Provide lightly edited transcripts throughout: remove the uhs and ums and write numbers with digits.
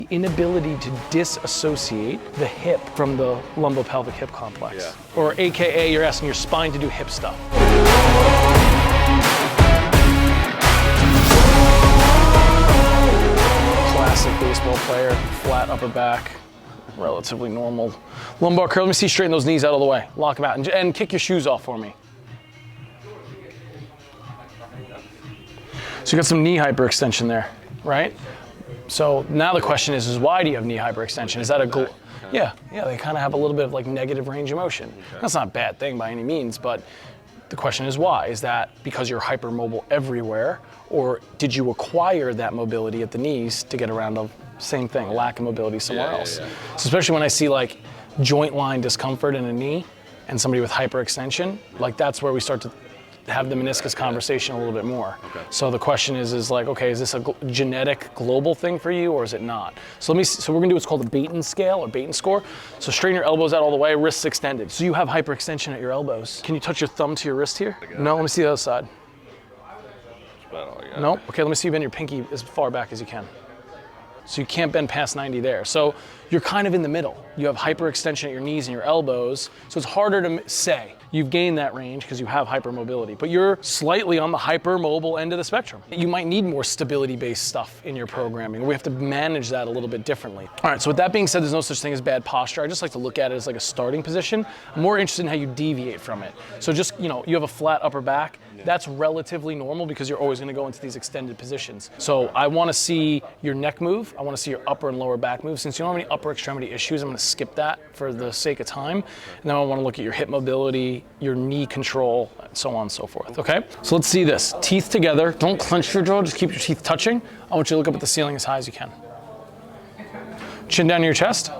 The inability to disassociate the hip from the lumbopelvic hip complex. Yeah. Or AKA, you're asking your spine to do hip stuff. Classic baseball player, flat upper back, relatively normal. Lumbar curl, let me see you straighten those knees out of the way. Lock them out and kick your shoes off for me. So you got some knee hyperextension there, right? So now the question is why do you have knee hyperextension? Is that a yeah, they kind of have a little bit of like negative range of motion. Okay. That's not a bad thing by any means, but the question is why? Is that because you're hypermobile everywhere, or did you acquire that mobility at the knees to get around the same thing, a lack of mobility somewhere else? So especially when I see like joint line discomfort in a knee and somebody with hyperextension, like that's where we start to have the meniscus conversation a little bit more. Okay. So the question is like, okay, is this a genetic global thing for you or is it not? So we're gonna do what's called a Baton scale or Baton score. So straighten your elbows out all the way, wrists extended. So you have hyperextension at your elbows. Can you touch your thumb to your wrist here? No, let me see the other side. No? Okay, let me see you bend your pinky as far back as you can. So you can't bend past 90 there. So you're kind of in the middle. You have hyperextension at your knees and your elbows, so it's harder to say. You've gained that range because you have hypermobility, but you're slightly on the hypermobile end of the spectrum. You might need more stability-based stuff in your programming. We have to manage that a little bit differently. All right, so with that being said, there's no such thing as bad posture. I just like to look at it as like a starting position. I'm more interested in how you deviate from it. So just, you have a flat upper back. That's relatively normal because you're always gonna go into these extended positions. So I wanna see your neck move. I wanna see your upper and lower back move. Since you don't have any upper extremity issues, I'm gonna skip that for the sake of time. And then I wanna look at your hip mobility, your knee control, and so on and so forth, okay? So let's see this. Teeth together. Don't clench your jaw, just keep your teeth touching. I want you to look up at the ceiling as high as you can. Chin down to your chest.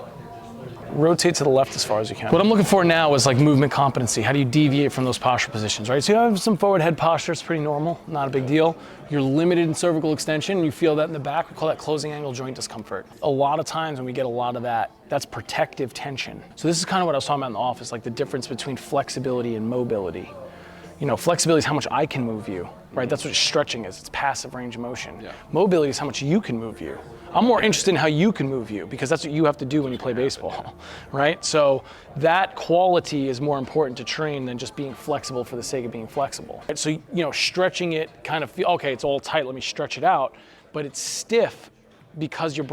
Rotate to the left as far as you can. What I'm looking for now is like movement competency. How do you deviate from those posture positions, right? So you have some forward head posture, it's pretty normal, not a big deal. You're limited in cervical extension, and you feel that in the back. We call that closing angle joint discomfort. A lot of times when we get a lot of that, that's protective tension. So this is kind of what I was talking about in the office, like the difference between flexibility and mobility. Flexibility is how much I can move you, right? That's what stretching is. It's passive range of motion. Yeah. Mobility is how much you can move you. I'm more interested in how you can move you because that's what you have to do when you play baseball, right? So that quality is more important to train than just being flexible for the sake of being flexible. Right? So, stretching it kind of okay, it's all tight, let me stretch it out, but it's stiff because your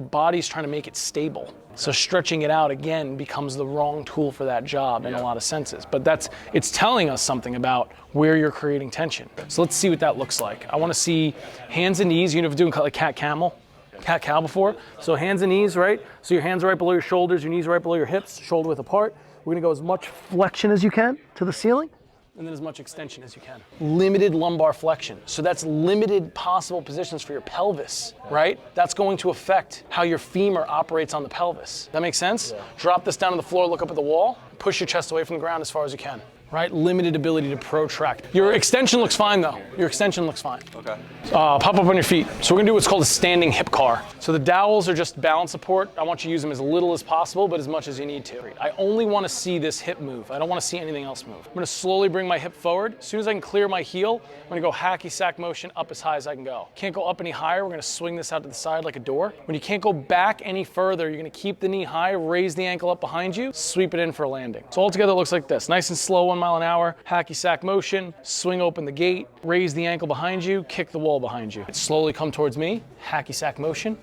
body's trying to make it stable. So stretching it out again becomes the wrong tool for that job in a lot of senses. But it's telling us something about where you're creating tension. So let's see what that looks like. I want to see hands and knees. You've doing like cat-cow before. So hands and knees, right? So your hands are right below your shoulders, your knees are right below your hips, shoulder width apart. We're gonna go as much flexion as you can to the ceiling, and then as much extension as you can. Limited lumbar flexion. So that's limited possible positions for your pelvis, right? That's going to affect how your femur operates on the pelvis. That makes sense? Yeah. Drop this down to the floor, look up at the wall, push your chest away from the ground as far as you can. Right? Limited ability to protract. Your extension looks fine though. Your extension looks fine. Okay. Pop up on your feet. So we're gonna do what's called a standing hip car. So the dowels are just balance support. I want you to use them as little as possible, but as much as you need to. I only wanna see this hip move. I don't wanna see anything else move. I'm gonna slowly bring my hip forward. As soon as I can clear my heel, I'm gonna go hacky sack motion up as high as I can go. Can't go up any higher. We're gonna swing this out to the side like a door. When you can't go back any further, you're gonna keep the knee high, raise the ankle up behind you, sweep it in for a landing. So altogether it looks like this. Nice and slow, 1 mile an hour, hacky sack motion, swing open the gate, raise the ankle behind you, kick the wall behind you. Slowly come towards me, hacky sack motion,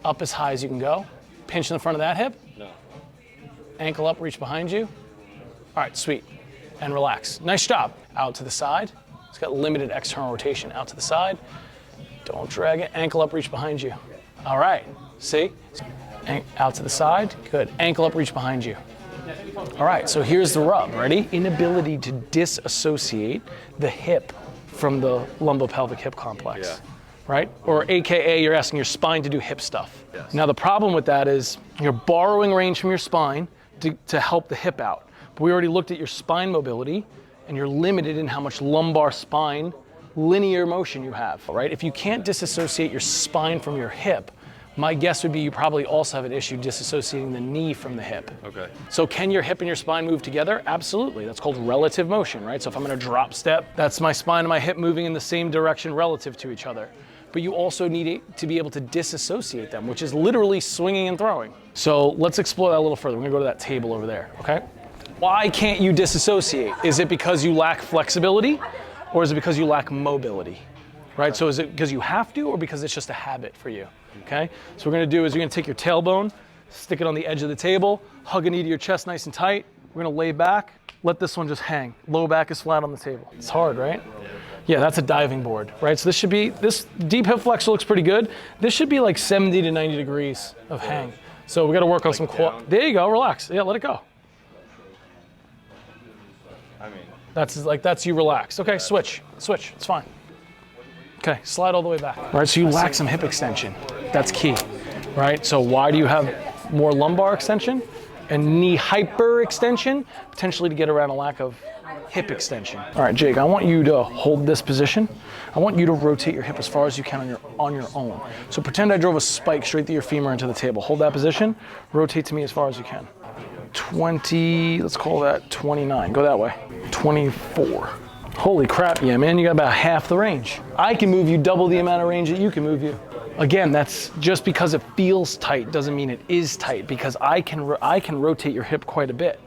up as high as you can go. Pinch in the front of that hip. No. Ankle up, reach behind you. All right, sweet. And relax. Nice job. Out to the side. It's got limited external rotation. Out to the side. Don't drag it. Ankle up, reach behind you. All right, see? Out to the side. Good. Ankle up, reach behind you. All right, so here's the rub. Ready? Inability to disassociate the hip from the lumbopelvic hip complex. Yeah. Right? Or AKA, you're asking your spine to do hip stuff. Yes. Now the problem with that is you're borrowing range from your spine to help the hip out. But we already looked at your spine mobility, and you're limited in how much lumbar spine linear motion you have, right? If you can't disassociate your spine from your hip, my guess would be you probably also have an issue disassociating the knee from the hip. Okay. So can your hip and your spine move together? Absolutely. That's called relative motion, right? So if I'm gonna drop step, that's my spine and my hip moving in the same direction relative to each other. but you also need to be able to disassociate them, which is literally swinging and throwing. So let's explore that a little further. We're gonna go to that table over there, okay? Why can't you disassociate? Is it because you lack flexibility, or is it because you lack mobility, right? So is it because you have to, or because it's just a habit for you, okay? So what we're gonna do is you're gonna take your tailbone, stick it on the edge of the table, hug a knee to your chest nice and tight. We're gonna lay back, let this one just hang. Low back is flat on the table. It's hard, right? Yeah, that's a diving board, right? So this deep hip flexor looks pretty good. This should be like 70 to 90 degrees of hang. So we gotta work on some quad. There you go, relax. Yeah, let it go. That's you relaxed. Okay, switch, it's fine. Okay, slide all the way back. Right, so you lack some hip extension. That's key, right? So why do you have more lumbar extension and knee hyperextension? Potentially to get around a lack of hip extension. All right, Jake, I want you to hold this position. I want you to rotate your hip as far as you can on your own. So pretend I drove a spike straight through your femur into the table. Hold that position, rotate to me as far as you can. 20, let's call that 29, go that way. 24. Holy crap, yeah, man, you got about half the range. I can move you double the amount of range that you can move you. Again, that's just because it feels tight doesn't mean it is tight, because I can rotate your hip quite a bit.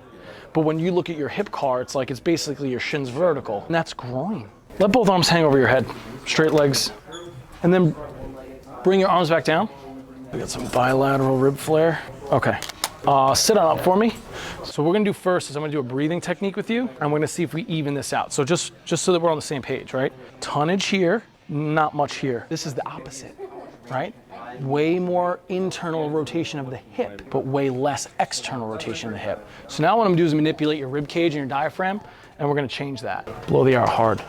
But when you look at your hip car, it's like it's basically your shins vertical, and that's groin. Let both arms hang over your head, straight legs, and then bring your arms back down. We got some bilateral rib flare. Okay, sit on up for me. So what we're gonna do first is I'm gonna do a breathing technique with you, and we're gonna see if we even this out. So just so that we're on the same page, right? Tonnage here, not much here. This is the opposite, right? Way more internal rotation of the hip, but way less external rotation of the hip. So now what I'm gonna do is manipulate your rib cage and your diaphragm, and we're gonna change that. Blow the air hard.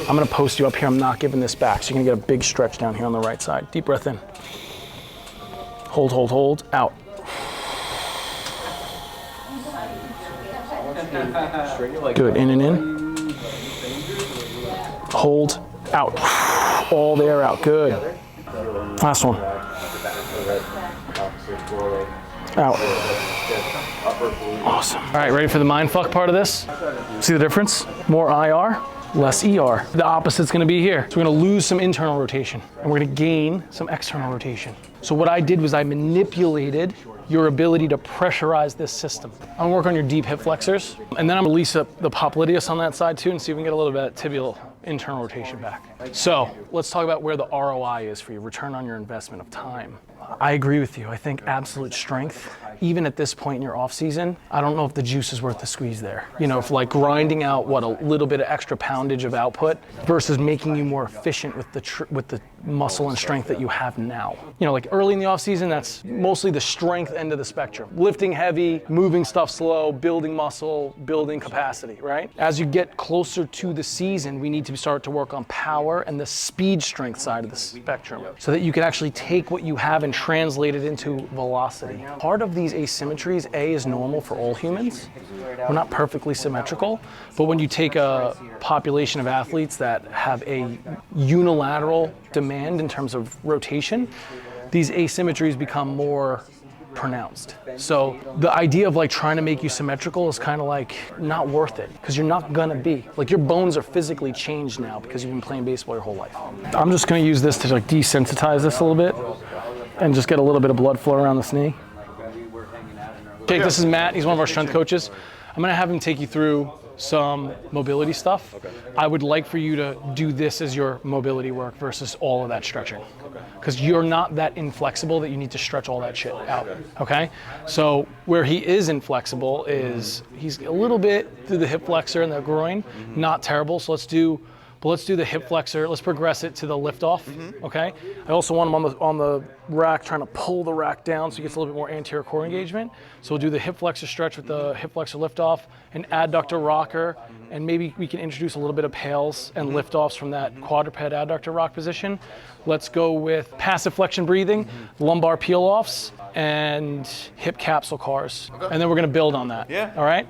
I'm gonna post you up here. I'm not giving this back. So you're gonna get a big stretch down here on the right side. Deep breath in. Hold, hold, hold, out. Good, in and in. Hold, out. All the air out, good. Last one. Out. Awesome. All right, ready for the mindfuck part of this? See the difference? More IR, less ER. The opposite's gonna be here. So we're gonna lose some internal rotation, and we're gonna gain some external rotation. So what I did was I manipulated your ability to pressurize this system. I'm gonna work on your deep hip flexors, and then I'm gonna release up the popliteus on that side too, and see if we can get a little bit of tibial internal rotation back. So let's talk about where the ROI is for you, return on your investment of time. I agree with you. I think absolute strength, even at this point in your off season, I don't know if the juice is worth the squeeze there. You know, if like grinding out a little bit of extra poundage of output versus making you more efficient with the muscle and strength that you have now. You know, like early in the off season, that's mostly the strength end of the spectrum. Lifting heavy, moving stuff slow, building muscle, building capacity, right? As you get closer to the season, we need to start to work on power and the speed strength side of the spectrum so that you can actually take what you have and translate it into velocity. Part of these asymmetries, is normal for all humans. We're not perfectly symmetrical, but when you take a population of athletes that have a unilateral demand in terms of rotation, these asymmetries become more pronounced. So the idea of like trying to make you symmetrical is kind of like not worth it, because you're not gonna be. Like your bones are physically changed now because you've been playing baseball your whole life. I'm just gonna use this to like desensitize this a little bit and just get a little bit of blood flow around this knee. Jake, this is Matt. He's one of our strength coaches. I'm gonna have him take you through some mobility stuff. Okay. I would like for you to do this as your mobility work versus all of that stretching. Because you're not that inflexible that you need to stretch all that shit out, okay? So where he is inflexible is he's a little bit through the hip flexor and the groin, not terrible, so let's do the hip flexor. Let's progress it to the lift off, okay? I also want him on the rack, trying to pull the rack down so he gets a little bit more anterior core engagement. So we'll do the hip flexor stretch with the hip flexor lift off, an adductor rocker, and maybe we can introduce a little bit of pails and lift offs from that quadruped adductor rock position. Let's go with passive flexion breathing, lumbar peel offs, and hip capsule cars. Okay. And then we're gonna build on that, all right?